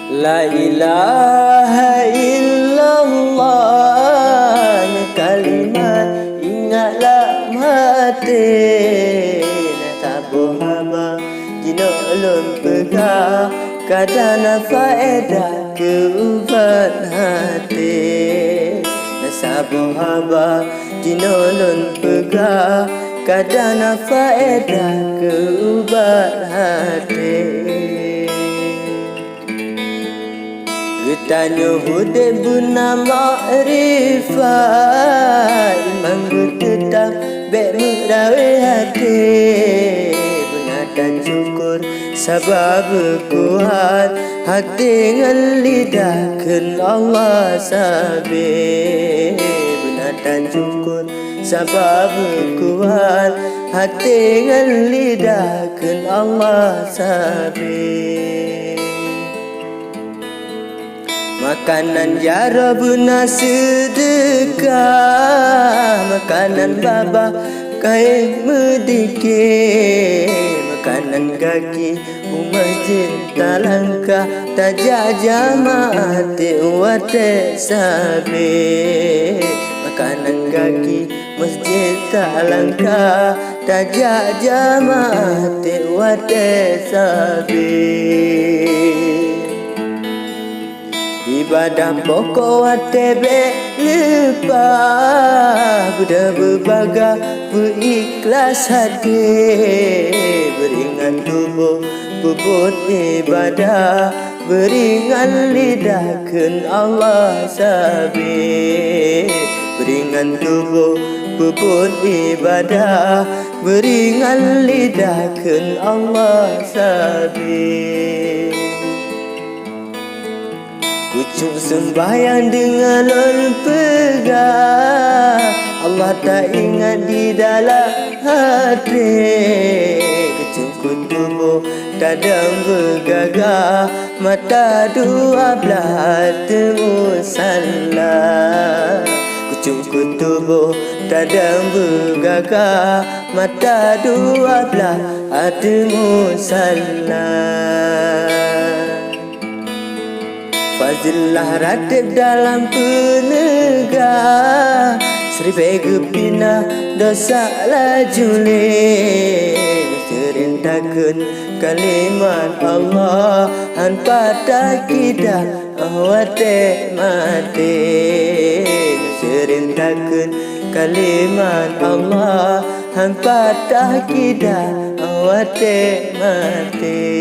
La ilaha illallah, kalimat ingatlah mati. Tabuh haba jino ulun pegah, kadana faedah keubat hati. Nasabuh haba jino ulun pegah, kadana faedah keubat hati. Getanyo hude buna ma'rifat, iman tetap bek mudawe hati. Buna dan syukur sabab kuat hati ngan lidah ken Allah sabi. Buna dan syukur sabab kuat hati ngan lidah ken Allah sabi. Makanan jara buna sedekah, makanan baba kai medikir, makanan kaki masjid talangkah, tajak jamaat wate sabi. Makanan kaki masjid talangkah, tajak jamaat wate sabi. Ibadah pokok watebe lepas, budak berbaga berikhlas hati. Beringan tubuh bubut ibadah, beringan lidah ken Allah sabi. Beringan tubuh bubut ibadah, beringan lidah ken Allah sabi. Kucuk sembahyang dengan lon pegah, Allah tak ingat di dalam hati. Kucuk tubuh kadang bergagah, mata dua belah temu salah. Kucuk tubuh kadang bergagah, mata dua belah temu salah. Fazilah ratib dalam penegah, seribu gepina dosa lajuli. Serintakan kalimat Allah, hanpa takidah awate mati. Serintakan kalimat Allah, hanpa takidah awate mati.